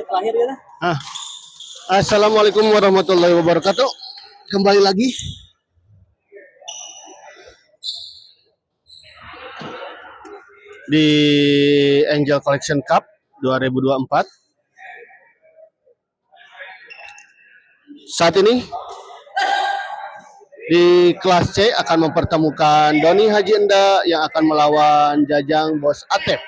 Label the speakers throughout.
Speaker 1: Terakhir ya.
Speaker 2: Assalamualaikum warahmatullahi wabarakatuh. Kembali lagi di Angel Collection Cup 2024. Saat ini di kelas C akan mempertemukan Doni Haji Enda yang akan melawan Jajang Bos Atep.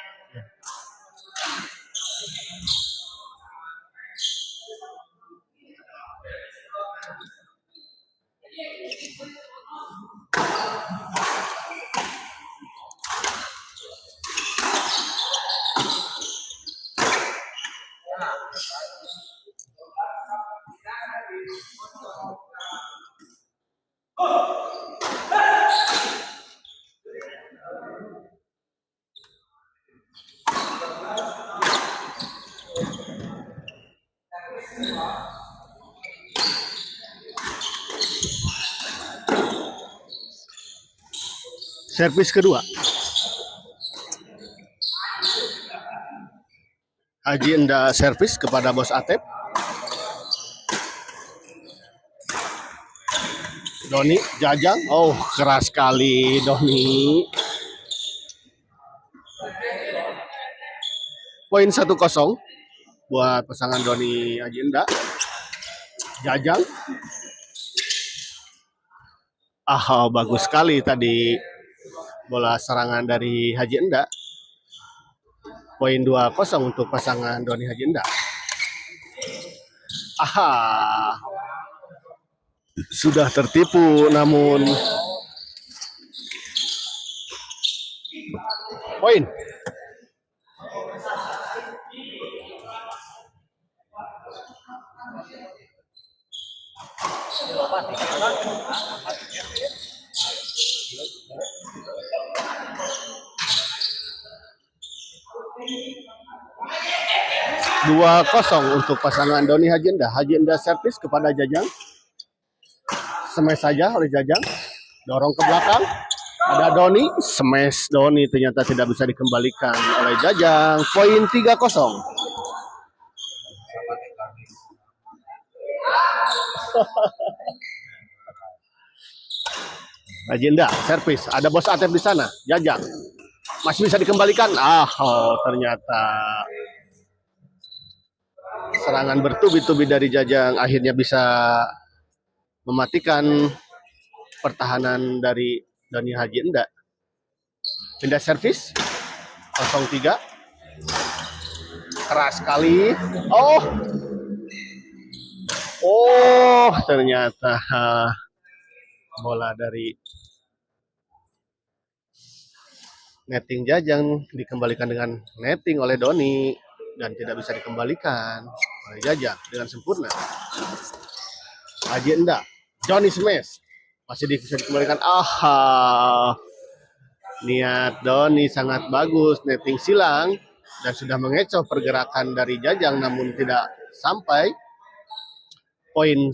Speaker 2: Servis kedua. Haji Enda servis kepada Bos Atep. Doni, Jajang. Oh, keras sekali Doni. Poin 1-0 buat pasangan Doni Haji Enda. Jajang. Bagus sekali tadi bola serangan dari Haji Enda. Poin 2-0 untuk pasangan Doni Haji Enda. Sudah tertipu namun poin. Dua 0 untuk pasangan Doni Haji Enda. Haji Enda servis kepada Jajang. Smash saja oleh Jajang. Dorong ke belakang. Ada Doni. Smash Doni ternyata tidak bisa dikembalikan oleh Jajang. Poin 3-0. Haji Enda servis. Ada Bos Atep di sana. Jajang. Masih bisa dikembalikan. Ternyata serangan bertubi-tubi dari Jajang akhirnya bisa mematikan pertahanan dari Doni Haji Enda. Pindah servis 0-3. Keras sekali. Ternyata bola dari netting Jajang dikembalikan dengan netting oleh Doni dan tidak bisa dikembalikan oleh Jajang dengan sempurna. Haji Enda, Doni smash masih bisa dikembalikan. Niat Doni sangat bagus, netting silang dan sudah mengecoh pergerakan dari Jajang namun tidak sampai. Poin 1-3.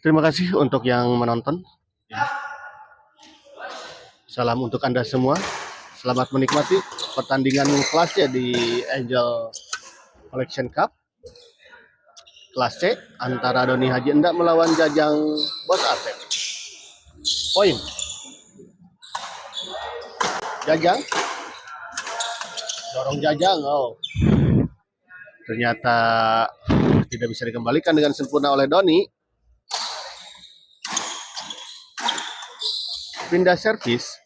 Speaker 2: Terima kasih untuk yang menonton. Salam untuk Anda semua. Selamat menikmati pertandingan kelasnya di Angel Collection Cup. kelas C antara Doni Haji Enda melawan Jajang Bos Atep. Poin. Jajang. Dorong Jajang. Oh. Ternyata tidak bisa dikembalikan dengan sempurna oleh Doni. Pindah servis.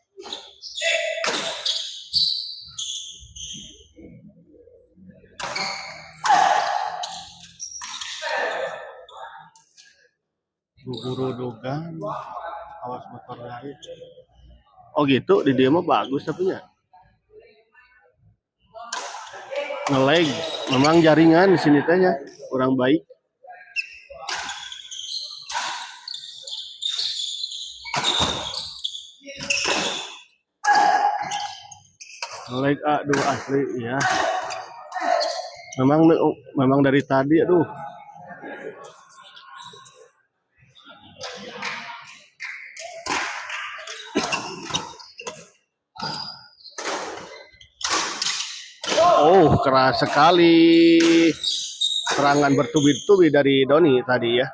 Speaker 2: Guru Dogan, awas motor lain. Oh gitu, di dia mah bagus tapi ya. Ngelag, memang jaringan di sini tanya kurang baik. Ngelag, aduh asli ya. Memang dari tadi, aduh. Oh, keras sekali serangan bertubi-tubi dari Doni tadi ya.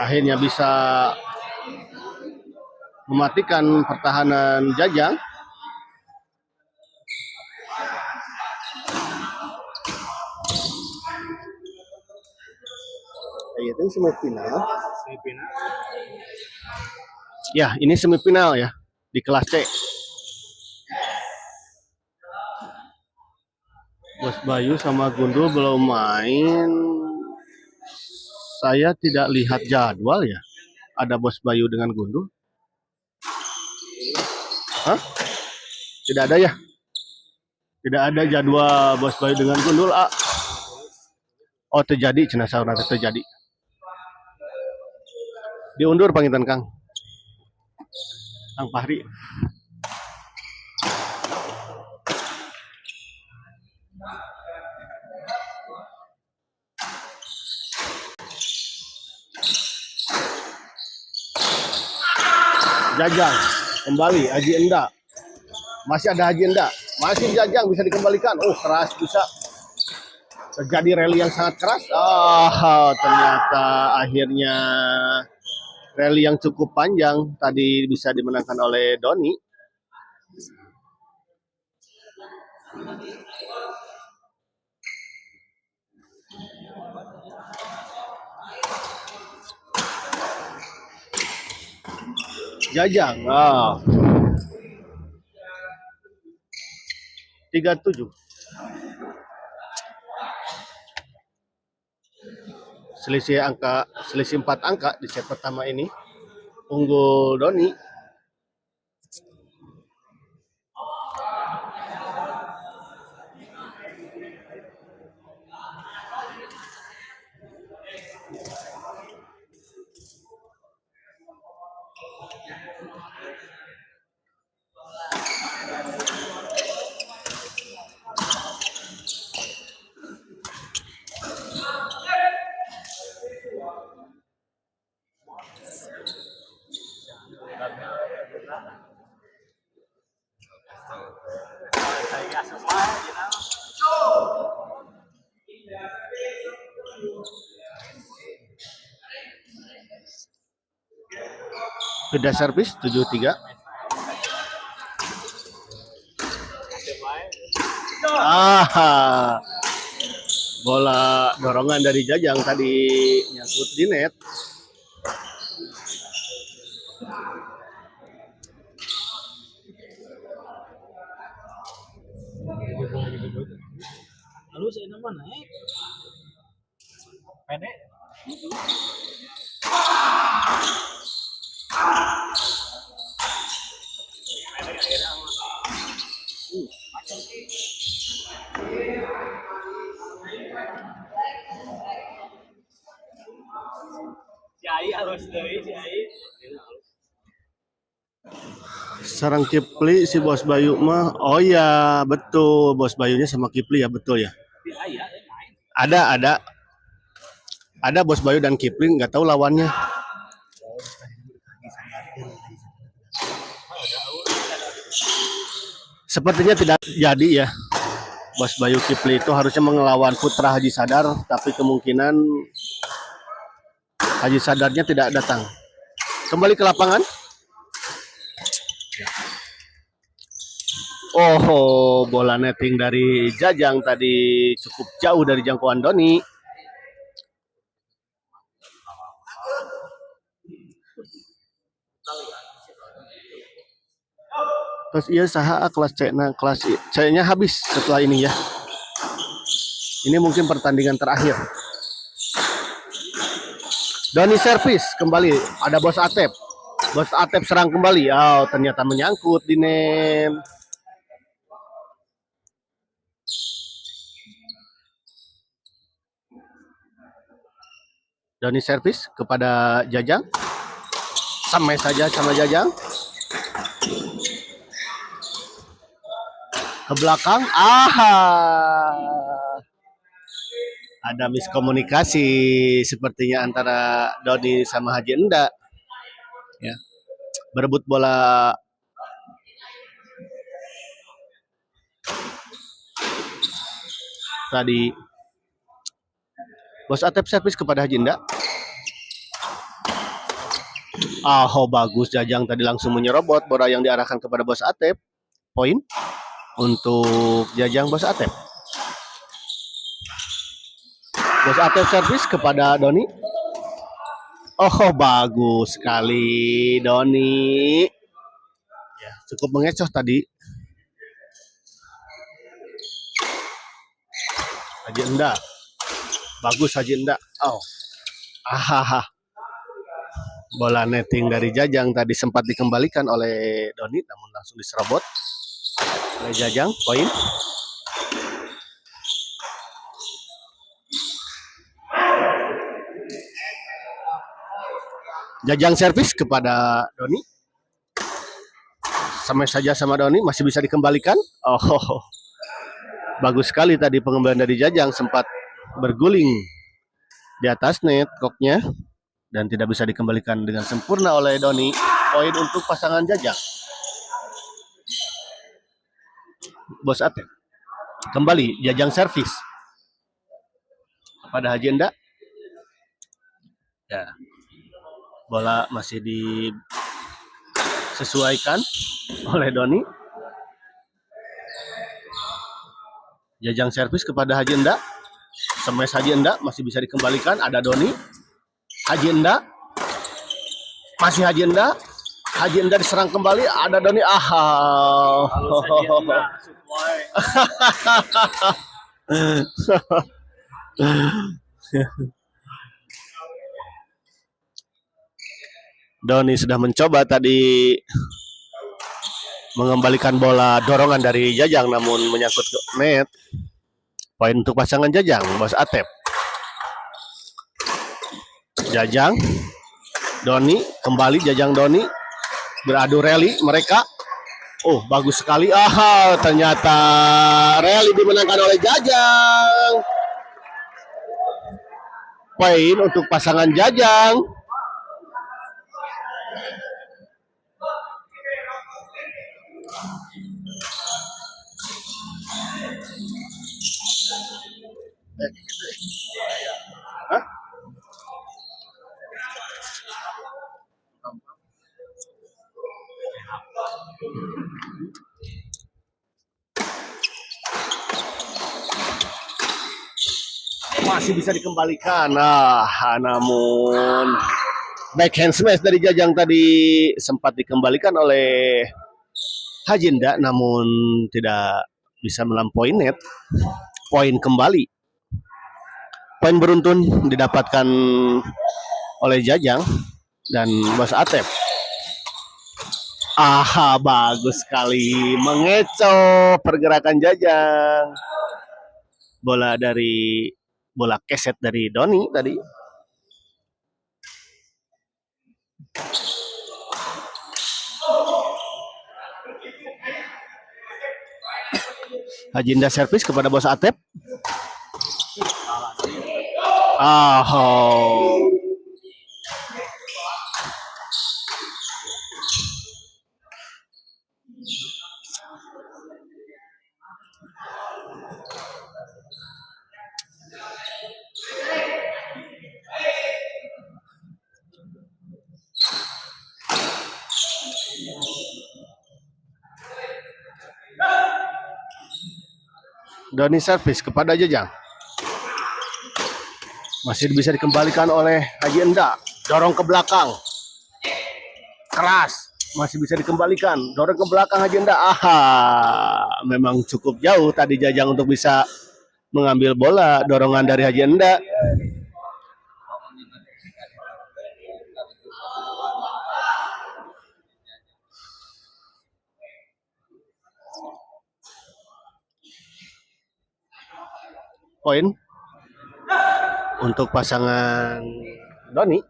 Speaker 2: Akhirnya bisa mematikan pertahanan Jajang. Itu semifinal. Ya, ini semifinal ya di kelas C. Bos Bayu sama Gundul belum main. Saya tidak lihat jadwal ya. Ada Bos Bayu dengan Gundul. Hah? Tidak ada ya? Tidak ada jadwal Bos Bayu dengan Gundul. Oh terjadi, cenah sauna terjadi. Diundur pangitan Kang Fahri. Jajang kembali Haji Enda. Masih ada Haji Enda. Masih Jajang bisa dikembalikan. Oh keras bisa. Terjadi rally yang sangat keras. Ternyata akhirnya rally yang cukup panjang tadi bisa dimenangkan oleh Doni. Jajang. 37. Selisih 4 angka di set pertama ini. Unggul Doni. Beda servis 73. Bola dorongan dari Jajang tadi nyangkut di net.
Speaker 1: Lalu saya nama naik. Pede.
Speaker 2: Sarang Kipli si Bos Bayu mah. Oh ya betul, Bos Bayunya sama Kipli ya, betul ya. Ada Bos Bayu dan Kipli, nggak tahu lawannya. Sepertinya tidak jadi ya. Bos Bayu Kipli itu harusnya mengelawan Putra Haji Sadar, tapi kemungkinan Haji Sadarnya tidak datang. Kembali ke lapangan. Oh, bola netting dari Jajang tadi cukup jauh dari jangkauan Doni. Terus iya saha kelas C, nah kelas C-nya habis setelah ini ya. Ini mungkin pertandingan terakhir. Doni servis kembali, ada Bos Atep. Bos Atep serang kembali. Oh, ternyata menyangkut di net. Doni servis kepada Jajang. Sampai saja sama Jajang. Ke belakang. Ada miskomunikasi sepertinya antara Doni sama Haji Enda. Ya. Berebut bola tadi. Bos Atep servis kepada Haji Enda. Oh, bagus Jajang tadi langsung menyerobot bola yang diarahkan kepada Bos Atep. Poin untuk Jajang Bos Atep. Bos Atep servis kepada Doni. Oh, bagus sekali Doni. Ya, cukup mengecoh tadi. Haji Enda. Bagus Haji Enda. Oh. Bola netting dari Jajang tadi sempat dikembalikan oleh Doni namun langsung diserobot oleh Jajang. Poin. Jajang servis kepada Doni. Sama saja sama Doni, masih bisa dikembalikan. Oh, bagus sekali tadi pengembalian dari Jajang, sempat berguling di atas net koknya dan tidak bisa dikembalikan dengan sempurna oleh Doni. Poin untuk pasangan Jajang. Bos Atep. Kembali Jajang servis kepada Haji Enda. Ya. Bola masih disesuaikan oleh Doni. Jajang servis kepada Haji Enda. Smash Haji Enda masih bisa dikembalikan. Ada Doni. Haji Enda. Masih Haji Enda. Haji Enda diserang kembali. Ada Doni. Doni sudah mencoba tadi mengembalikan bola dorongan dari Jajang namun menyangkut ke net. Poin untuk pasangan Jajang, Bos Atep. Jajang, Doni, kembali Jajang Doni. Beradu rally mereka. Oh, bagus sekali. Ternyata rally dimenangkan oleh Jajang. Poin untuk pasangan Jajang. Masih bisa dikembalikan. Namun backhand smash dari Jajang tadi sempat dikembalikan oleh Haji Enda namun tidak bisa melampaui net. Poin kembali. Poin beruntun didapatkan oleh Jajang dan Bos Atep. Bagus sekali mengecoh pergerakan Jajang. Bola keset dari Doni tadi. Haji Enda servis kepada Bos Atep. Doni servis kepada Jajang. Masih bisa dikembalikan oleh Haji Enda. Dorong ke belakang. Keras. Masih bisa dikembalikan. Dorong ke belakang Haji Enda. Aha. Memang cukup jauh tadi Jajang untuk bisa mengambil bola. Dorongan dari Haji Enda. Poin untuk pasangan Doni.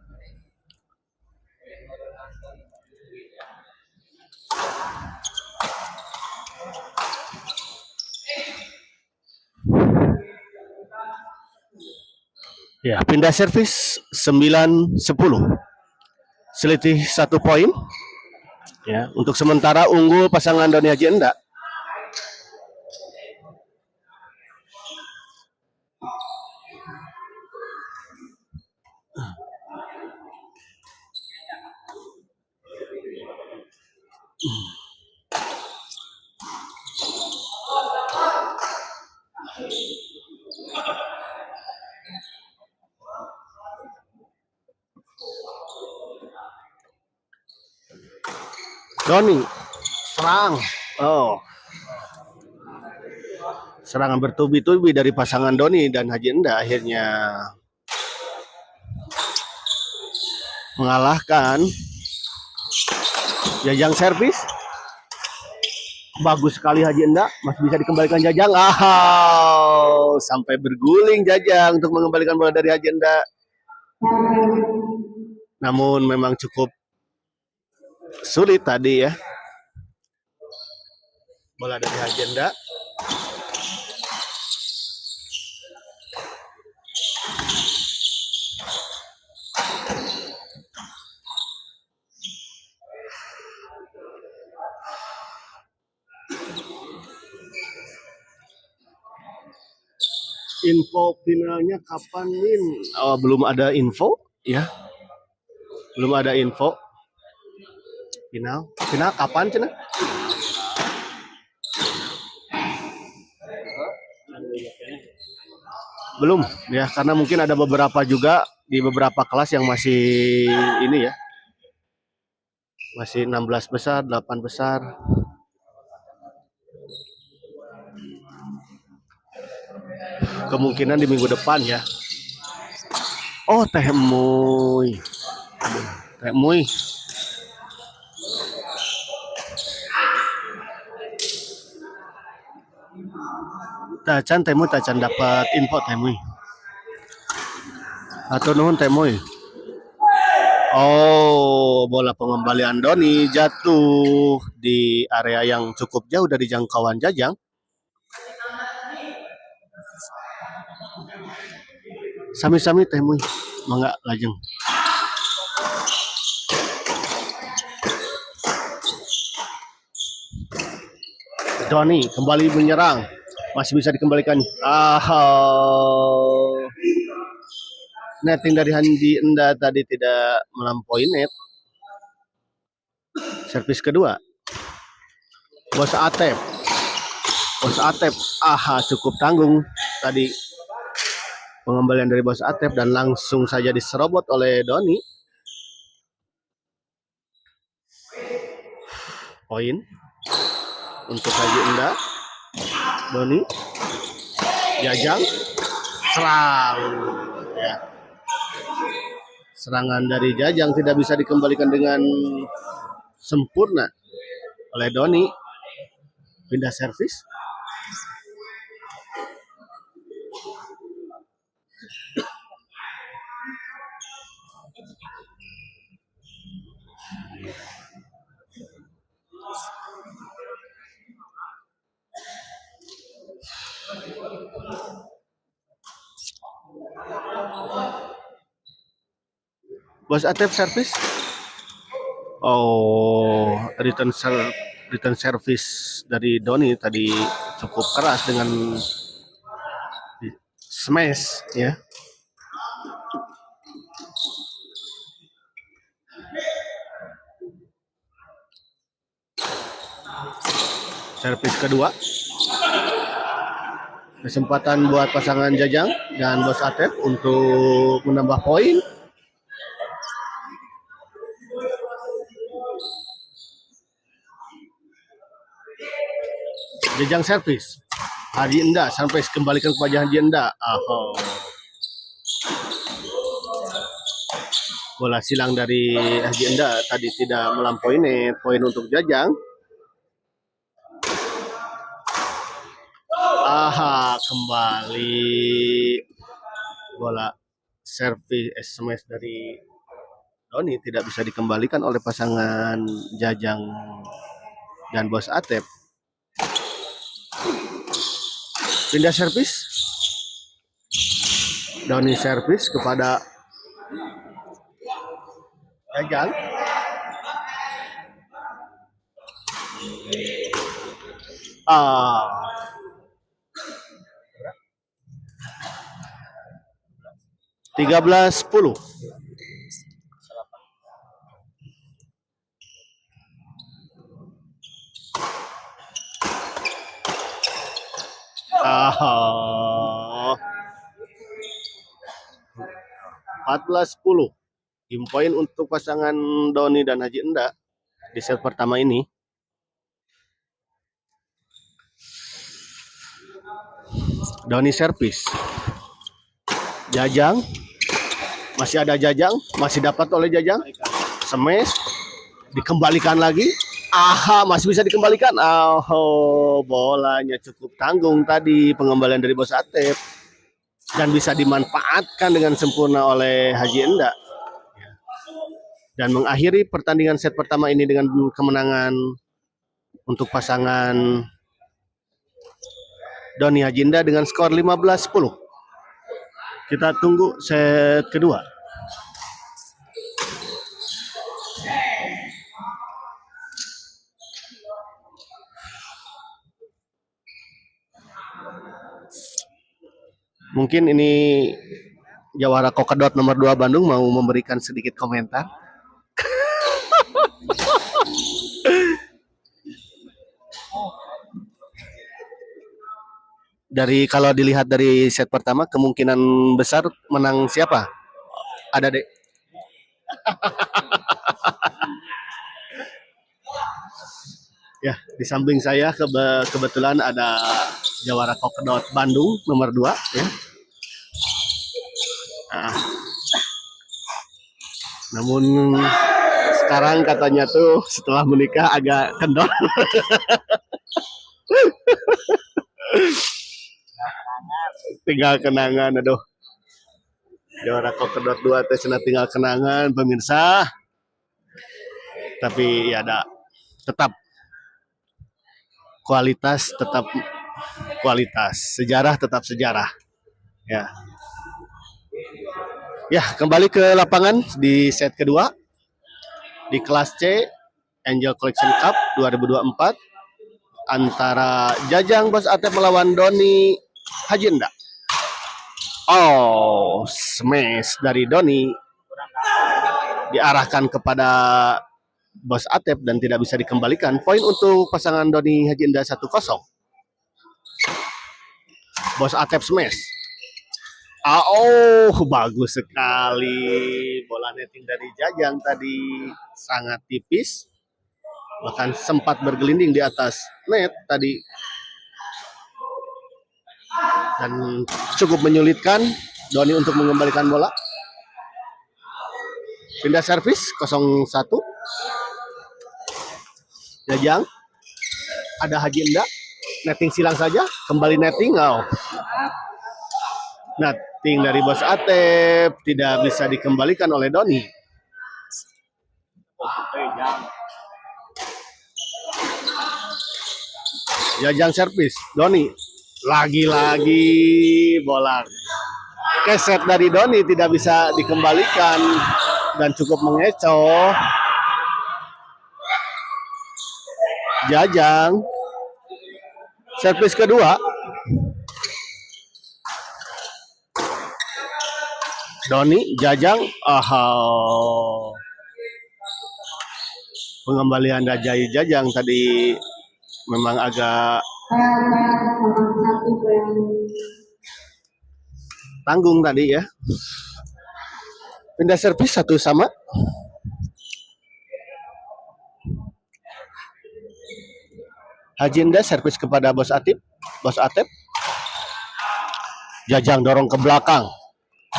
Speaker 2: Ya, pindah servis 9-10. Selisih 1 poin. Ya, untuk sementara unggul pasangan Doni Haji Enda. Doni serang. Oh. Serangan bertubi-tubi dari pasangan Doni dan Haji Enda akhirnya mengalahkan. Jajang servis. Bagus sekali Haji Enda, masih bisa dikembalikan Jajang. Sampai berguling Jajang untuk mengembalikan bola dari Haji Enda. Namun memang cukup sulit tadi ya. Bola dari Haji Enda. Info finalnya kapan, Min? Oh, belum ada info ya. Belum ada info. Final kapan, Cina? Belum ya, karena mungkin ada beberapa juga di beberapa kelas yang masih ini ya. Masih 16 besar, 8 besar. Kemungkinan di minggu depan ya. Oh, Teh Muy. Teh Muy. Tacan Teh Muy, Tacan dapat info Teh Muy. Atau nuhun Teh Muy. Oh, bola pengembalian Doni jatuh di area yang cukup jauh dari jangkauan Jajang. Sami-sami Teh Muy, mangga lajeng. Doni kembali menyerang, masih bisa dikembalikan. Netting dari Haji Enda tadi tidak melampaui net. Servis kedua. Bos Atep. Cukup tanggung tadi pengembalian dari Bos Atep dan langsung saja diserobot oleh Doni. Poin untuk Haji Enda. Doni Jajang serang ya. Serangan dari Jajang tidak bisa dikembalikan dengan sempurna oleh Doni. Pindah servis. Bos Atep servis. Oh, return service dari Doni tadi cukup keras dengan smash ya. Servis kedua Kesempatan buat pasangan Jajang dan Bos Atep untuk menambah poin. Jajang servis. Haji Enda sampai kembalikan kepada Haji Enda. Bola silang dari Haji Enda tadi tidak melampaui net. Poin untuk Jajang. Kembali bola servis smash dari Doni tidak bisa dikembalikan oleh pasangan Jajang dan Bos Atep. Pindah servis. Doni servis kepada Jajang. Tiga belas 10. Ah, 14-10. Game point untuk pasangan Doni dan Haji Enda di set pertama ini. Doni servis. Jajang. Masih ada Jajang, masih dapat oleh Jajang. Smash. Dikembalikan lagi. Masih bisa dikembalikan. Bolanya cukup tanggung tadi pengembalian dari Bos Atep dan bisa dimanfaatkan dengan sempurna oleh Haji Enda. Dan mengakhiri pertandingan set pertama ini dengan kemenangan untuk pasangan Doni Haji Enda dengan skor 15-10. Kita tunggu set kedua. Mungkin ini Jawara Kokedot nomor 2 Bandung mau memberikan sedikit komentar. Kalau dilihat dari set pertama kemungkinan besar menang siapa? Ada deh. Ya, di samping saya kebetulan ada Jawara Kokedot Bandung nomor 2 ya. Namun sekarang katanya tuh setelah menikah agak kendor. Tinggal kenangan, aduh. Jawara Kokedot 2 teh tinggal kenangan pemirsa. Tapi ya ada tetap kualitas, sejarah tetap sejarah. Ya, kembali ke lapangan di set kedua di kelas C Angel Collection Cup 2024 antara Jajang Bos Atep melawan Doni Haji Enda. Smash dari Doni diarahkan kepada Bos Atep dan tidak bisa dikembalikan. Poin untuk pasangan Doni Haji Enda 1-0. Bos Atep smash. Bagus sekali. Bola netting dari Jajang tadi sangat tipis. Bahkan sempat bergelinding di atas net tadi. Dan cukup menyulitkan Doni untuk mengembalikan bola. Pindah servis 0-1. Jajang. Ada Haji Enda. Netting silang saja. Kembali netting. Netting dari Bos Atep tidak bisa dikembalikan oleh Doni. Jajang servis. Doni. Lagi-lagi bola keset dari Doni tidak bisa dikembalikan dan cukup mengecoh. Jajang servis kedua. Doni, Jajang, pengembalian dari Jajang tadi memang agak tanggung tadi ya. Pindah servis 1-1. Hajinda servis kepada Bos Atep. Bos Atep. Jajang dorong ke belakang.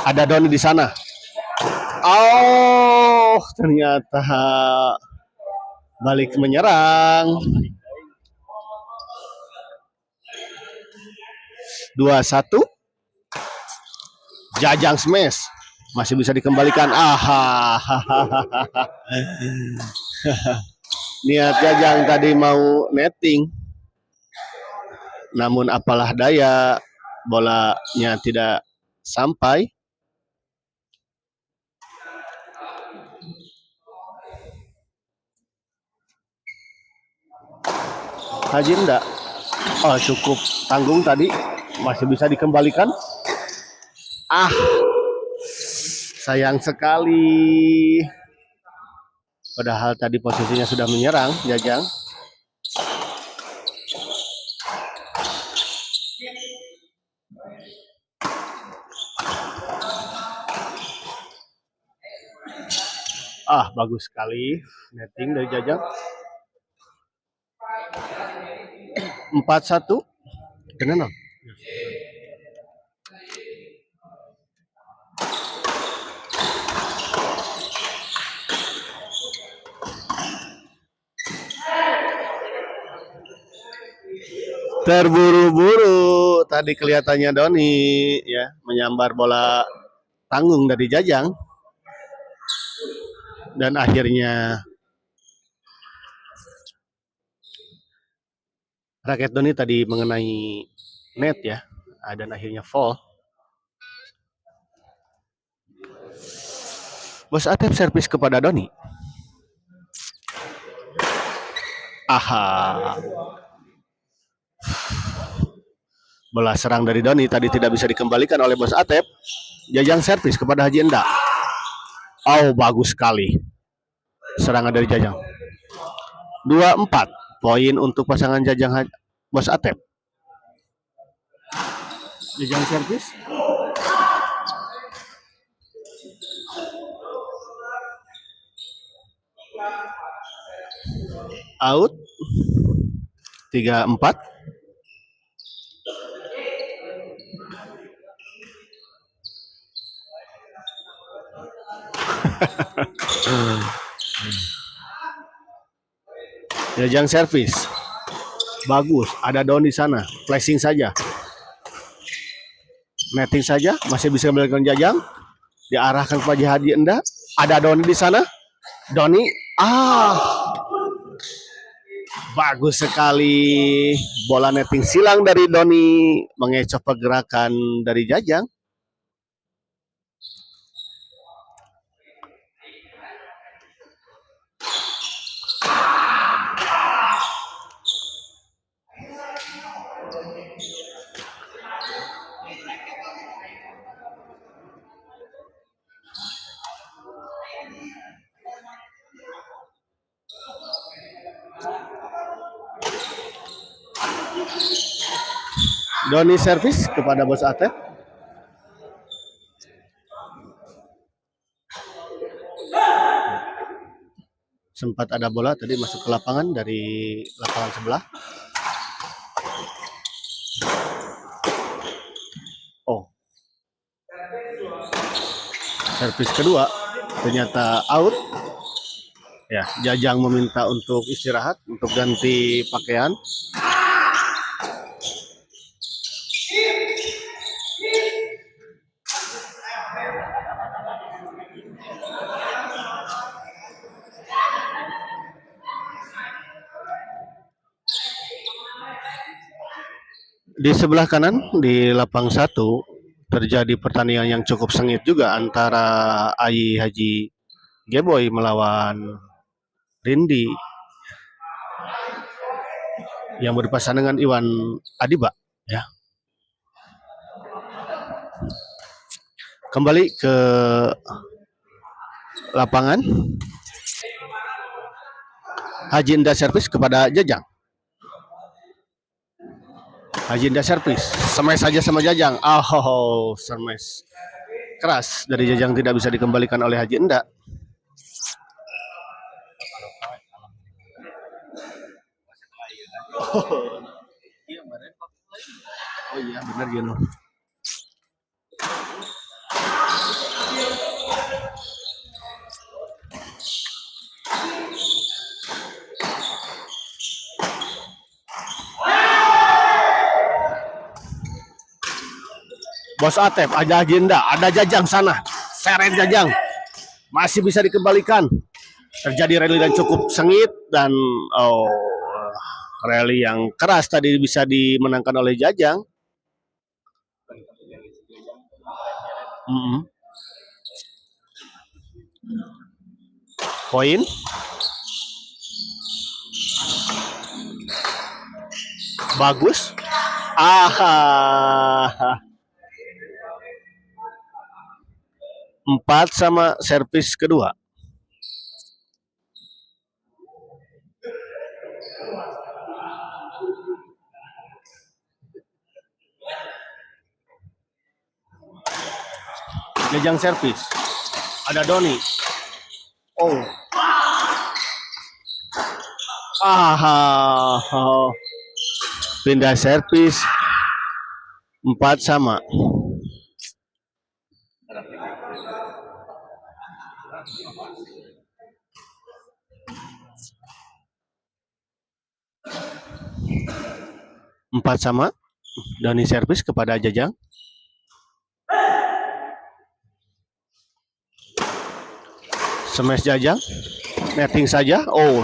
Speaker 2: Ada Doni di sana. Oh, ternyata balik menyerang. 2-1. Jajang smash. Masih bisa dikembalikan. Niat Jajang tadi mau netting. Namun apalah daya, bolanya tidak sampai. Hajinda. Oh, cukup tanggung tadi. Masih bisa dikembalikan. Sayang sekali. Padahal tadi posisinya sudah menyerang Jajang. Bagus sekali netting dari Jajang. 4-1. Dengan terburu-buru tadi kelihatannya Doni ya menyambar bola tanggung dari Jajang dan akhirnya raket Doni tadi mengenai net ya dan akhirnya fall. Bos Atep servis kepada Doni. Bola serang dari Doni tadi tidak bisa dikembalikan oleh Bos Atep. Jajang servis kepada Haji Enda. Bagus sekali serangan dari Jajang. 2-4 poin untuk pasangan Jajang Bos Atep. Jajang servis. Out. 3-4. Jajang servis. Bagus, ada Doni di sana. Flashing saja. Netting saja, masih bisa melakukan Jajang. Diarahkan kepada Haji Enda. Ada Doni di sana. Doni, bagus sekali. Bola netting silang dari Doni mengecoh pergerakan dari Jajang. Doni servis kepada Bos Atep. Sempat ada bola tadi masuk ke lapangan dari lapangan sebelah. Servis kedua ternyata out. Ya, Jajang meminta untuk istirahat, untuk ganti pakaian. Di sebelah kanan di lapang 1 terjadi pertandingan yang cukup sengit juga antara Ai Haji Geboy melawan Rindi yang berpasangan dengan Iwan Adiba ya. Kembali ke lapangan. Haji Enda servis kepada Jajang. Haji Indah servis, smash saja sama Jajang. Oh, smash keras dari Jajang tidak bisa dikembalikan oleh Haji Indah. Oh iya benar Juno. Bos Atep, ada agenda, ada Jajang sana. Seret Jajang. Masih bisa dikembalikan. Terjadi rally dan cukup sengit dan rally yang keras tadi bisa dimenangkan oleh Jajang. Poin. Bagus. 4 sama servis kedua. Jajang servis. Ada Doni. Oh. Pindah servis. 4 sama. Empat sama. Doni servis kepada Jajang. Smash Jajang. Netting saja. Oh,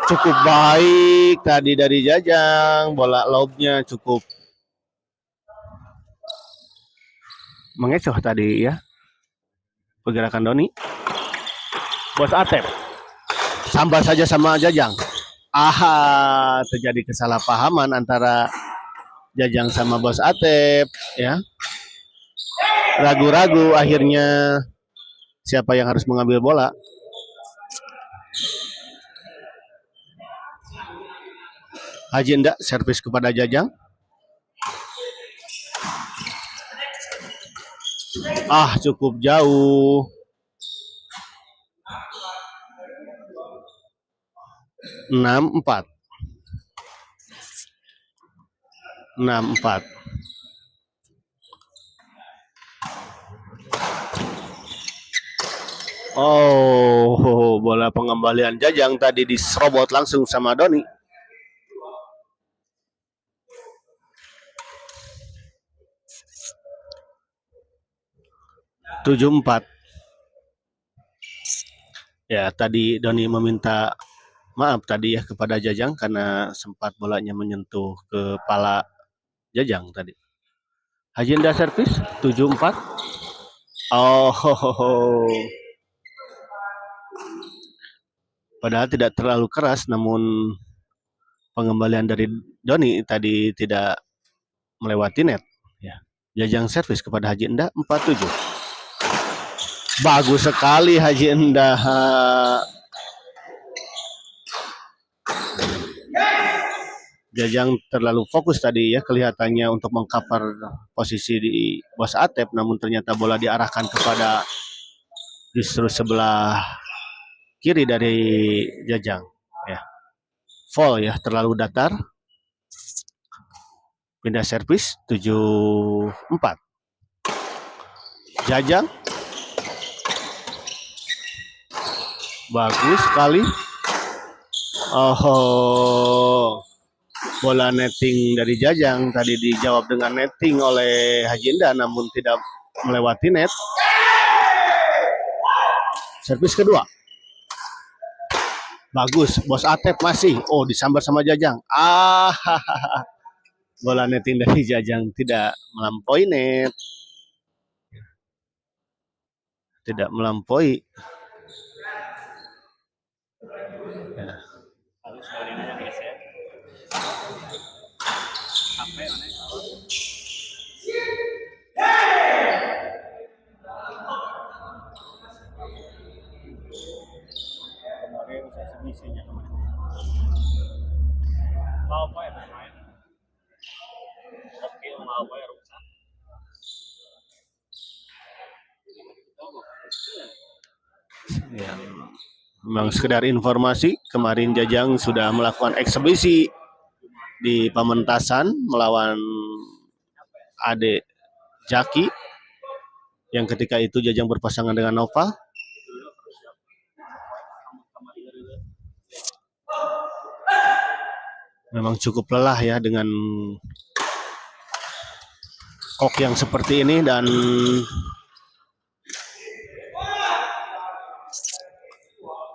Speaker 2: cukup baik tadi dari Jajang. Bola lobnya cukup mengecoh tadi ya. Pergerakan Doni. Bos Atep. Sambar saja sama Jajang. Terjadi kesalahpahaman antara Jajang sama Bos Atep ya. Ragu-ragu akhirnya siapa yang harus mengambil bola. Haji Indah servis kepada Jajang. Cukup jauh. 6-4. 6-4. Bola pengembalian Jajang tadi diserobot langsung sama Doni. Tujuh 4. Ya, tadi Doni meminta maaf tadi ya kepada Jajang karena sempat bolanya menyentuh kepala Jajang tadi. Haji Indah servis 7-4. Padahal tidak terlalu keras, namun pengembalian dari Doni tadi tidak melewati net. Ya. Jajang servis kepada Haji Indah 4-7. Bagus sekali Haji Indah. Jajang terlalu fokus tadi ya kelihatannya untuk mengcover posisi di Bos Atep, namun ternyata bola diarahkan kepada justru sebelah kiri dari Jajang ya. Foul ya, terlalu datar. Pindah servis 7-4. Jajang bagus sekali. Bola netting dari Jajang tadi dijawab dengan netting oleh Haji Indah namun tidak melewati net. Servis kedua. Bagus, Bos Atep masih. Disambar sama Jajang. Bola netting dari Jajang tidak melampaui net. Tidak melampaui. Ya. Ya, memang sekedar informasi, kemarin Jajang sudah melakukan eksebisi di Pamentasan melawan Ade Jaki yang ketika itu Jajang berpasangan dengan Nova. Memang cukup lelah ya dengan kok yang seperti ini dan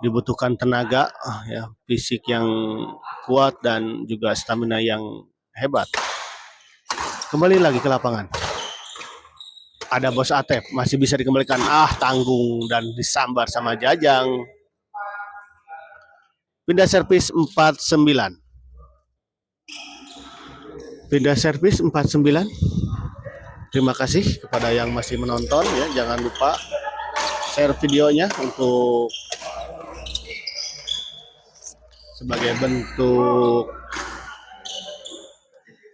Speaker 2: dibutuhkan tenaga ya, fisik yang kuat dan juga stamina yang hebat. Kembali lagi ke lapangan. Ada Bos Atep, masih bisa dikembalikan. Tanggung dan disambar sama Jajang. Pindah servis 49. Pindah servis 49. Terima kasih kepada yang masih menonton ya. Jangan lupa share videonya untuk sebagai bentuk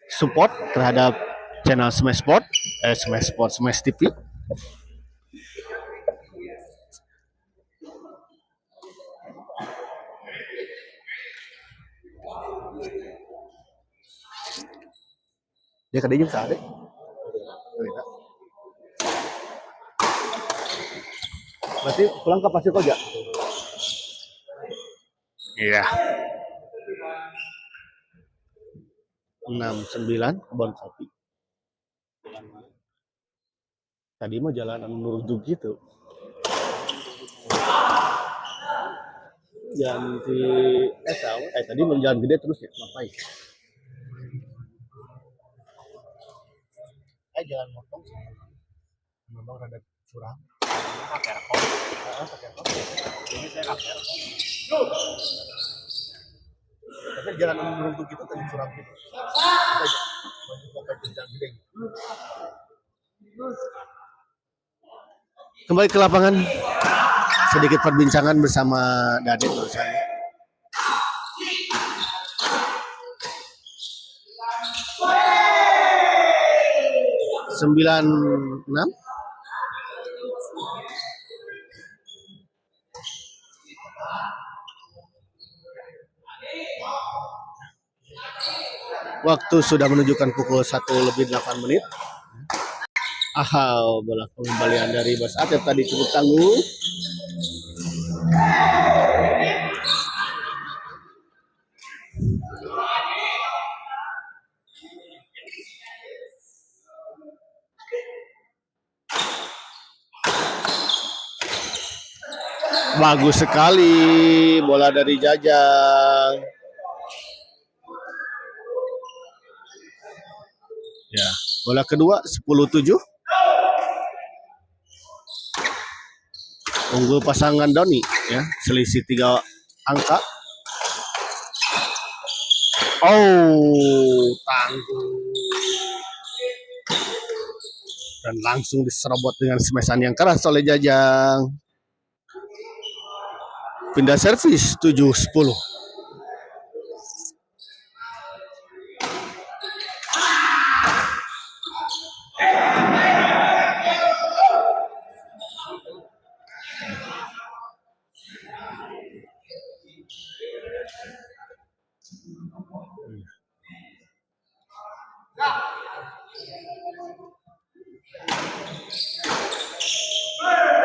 Speaker 2: support terhadap channel Smash Sport, Smash TV. Dia kadang juga ada. Berarti pulang ke Pasir Koja? Iya. 69 Kebon Kopi. Tadi mah jalan menuju gitu. Jalan di tadi mau jalan gede terus ya, ngapain? Jalan motong memang rada curang. Pakai rekor. Ini saya pakai rekor. Tapi jalan menuju gitu tadi curang gitu. Kembali ke lapangan, sedikit perbincangan bersama Dade barusan. Sembilan enam. Waktu sudah menunjukkan pukul 1:08. Bola pengembalian dari Bos Atep tadi cukup tangguh. Bagus sekali bola dari Jajang. Ya, bola kedua 10-7. Unggul pasangan Doni ya, selisih 3 angka. Tangguh. Dan langsung diserobot dengan smashan yang keras oleh Jajang. Pindah servis 7-10.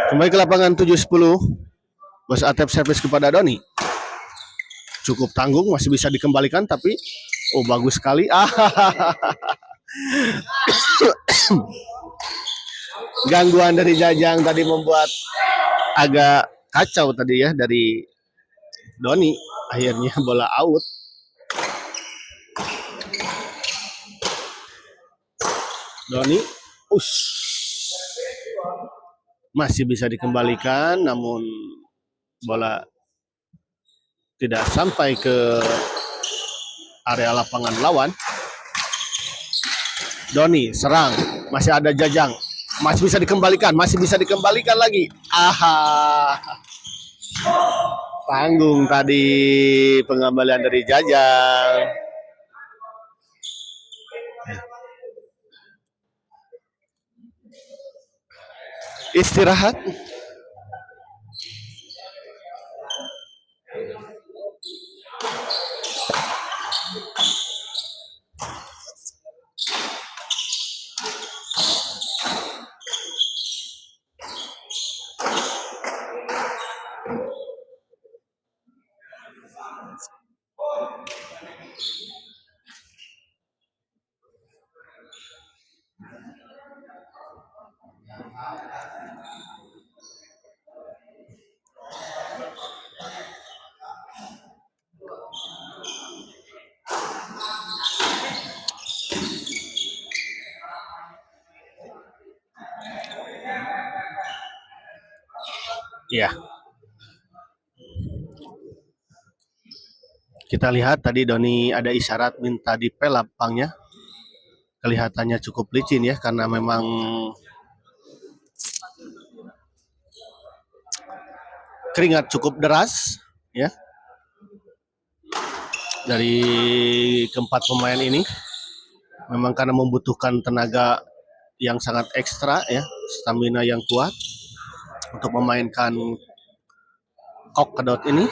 Speaker 2: Kembali ke lapangan 7-10. Bos Atep servis kepada Doni. Cukup tanggung, masih bisa dikembalikan tapi bagus sekali. Gangguan dari Jajang tadi membuat agak kacau tadi ya dari Doni. Akhirnya bola out. Doni masih bisa dikembalikan namun bola tidak sampai ke area lapangan lawan. Doni serang, masih ada Jajang, masih bisa dikembalikan lagi. Tanggung tadi pengembalian dari Jajang. Istirahat. Ya, kita lihat tadi Doni ada isyarat minta dipel lapangnya. Kelihatannya cukup licin ya karena memang keringat cukup deras ya dari keempat pemain ini. Memang karena membutuhkan tenaga yang sangat ekstra ya, stamina yang kuat untuk memainkan kok kedot ini.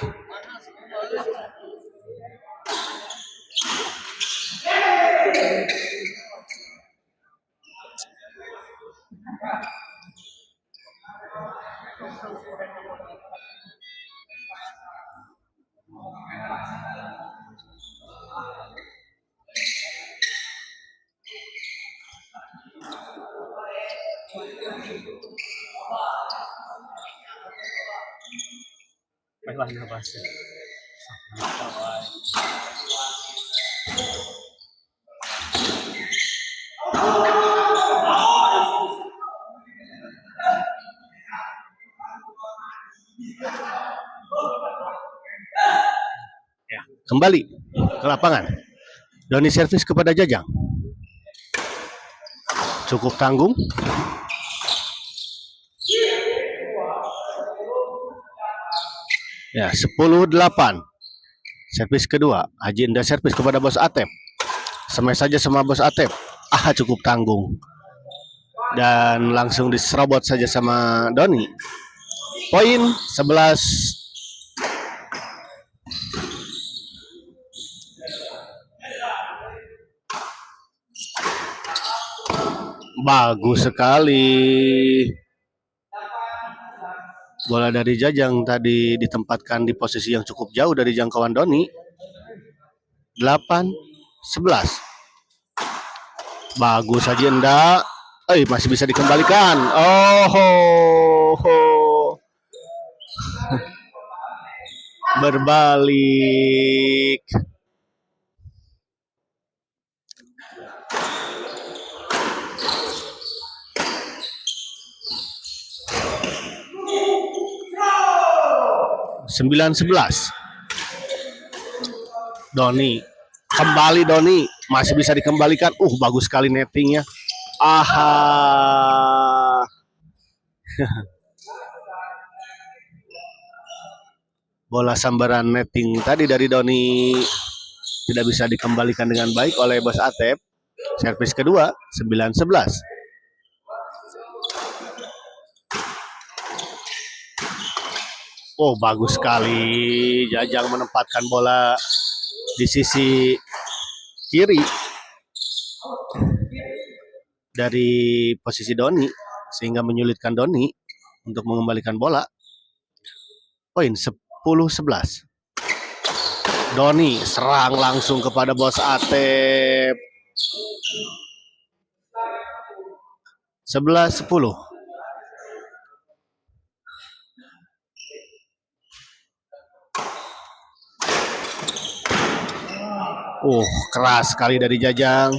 Speaker 1: Baiklah, kita bahas ya.
Speaker 2: Ya, kembali ke lapangan. Doni servis kepada Jajang. Cukup tanggung. Ya, 10-8. Servis kedua. Haji Indah servis kepada Bos Atep. Smash saja sama Bos Atep. Cukup tanggung. Dan langsung diserobot saja sama Doni. Poin 11. Bagus sekali. Bola dari Jajang tadi ditempatkan di posisi yang cukup jauh dari jangkauan Doni. 8-11. Bagus saja Enda. Masih bisa dikembalikan. Berbalik. Sembilan 11. Doni. Kembali Doni. Masih bisa dikembalikan. Bagus sekali nettingnya. Bola sambaran netting tadi dari Doni tidak bisa dikembalikan dengan baik oleh Bos Atep. Servis kedua 9-11. Bagus sekali. Jajang menempatkan bola di sisi kiri dari posisi Doni sehingga menyulitkan Doni untuk mengembalikan bola. Poin 10-11. Doni serang langsung kepada Bos Atep. 11-10. Keras sekali dari Jajang.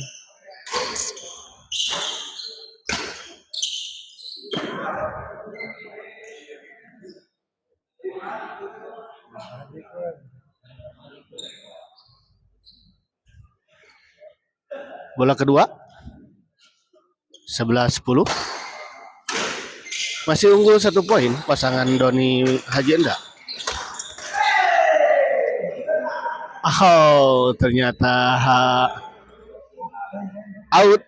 Speaker 2: Bola kedua 11-10. Masih unggul 1 poin pasangan Doni Haji Enda. Ternyata out.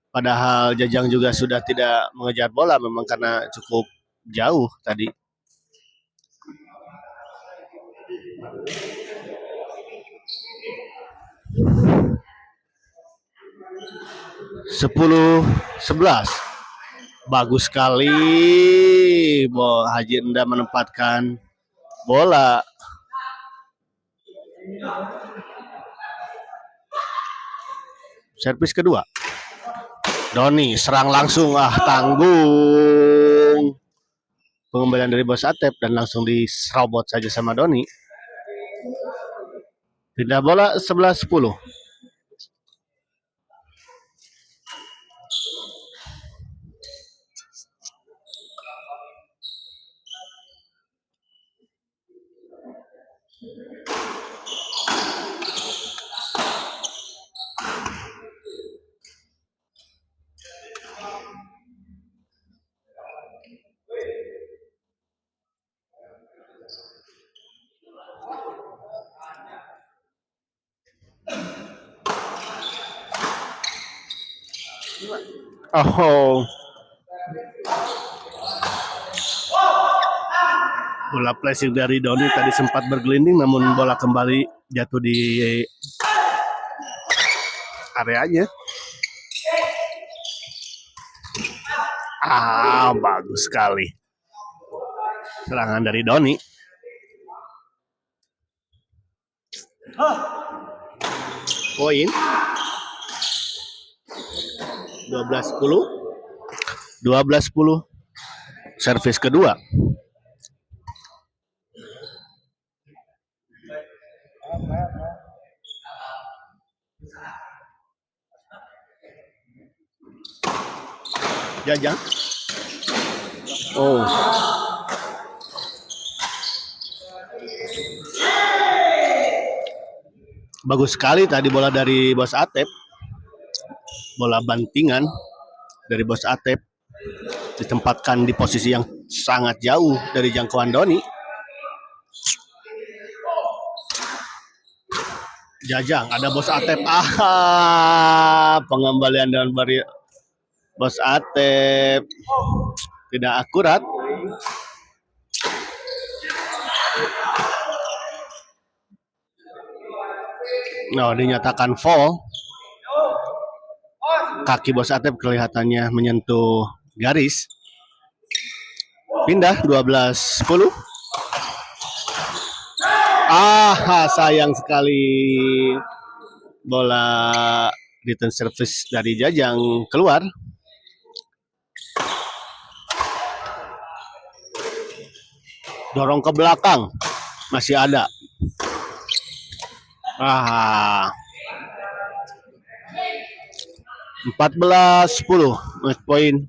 Speaker 2: Padahal Jajang juga sudah tidak mengejar bola memang karena cukup jauh tadi. Sepuluh 11. Bagus sekali Haji Enda menempatkan bola. Servis kedua. Doni serang langsung, tanggung. Pengembalian dari Bos Atep dan langsung diserobot saja sama Doni. Pindah bola 11-10. Oh, bola flashing dari Doni tadi sempat bergelinding, namun bola kembali jatuh di areanya. Bagus sekali serangan dari Doni. Poin 12-10. 12-10. Servis kedua. Jajang. Oh. Bagus sekali tadi bola dari Bos Atep. Bola bantingan dari Bos Atep ditempatkan di posisi yang sangat jauh dari jangkauan Doni. Jajang, ada Bos Atep. Pengembalian dengan Bos Atep tidak akurat. Dinyatakan foul. Kaki Bos Atep kelihatannya menyentuh garis. Pindah 12-10. Sayang sekali bola return service dari Jajang keluar. Dorong ke belakang, masih ada. 14-10 match point.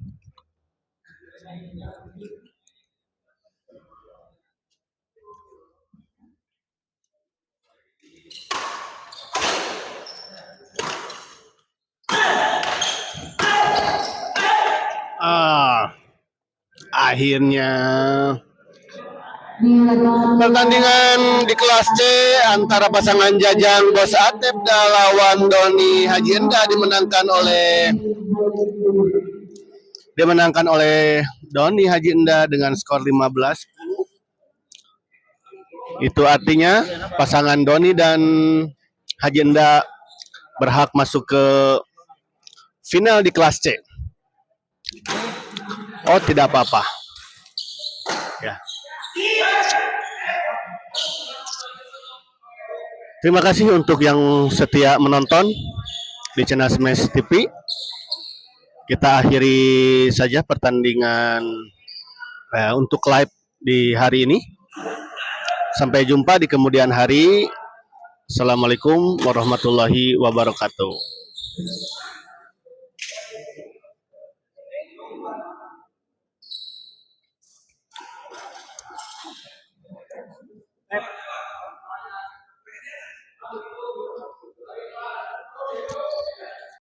Speaker 2: Akhirnya pertandingan di kelas C antara pasangan Jajang Bos Atep dan lawan Doni Haji Enda dimenangkan oleh Doni Haji Enda dengan skor 15. Itu artinya pasangan Doni dan Haji Enda berhak masuk ke final di kelas C. Oh, tidak apa-apa. Ya. Terima kasih untuk yang setia menonton di channel Smash TV. Kita akhiri saja pertandingan untuk live di hari ini. Sampai jumpa di kemudian hari. Assalamualaikum warahmatullahi wabarakatuh.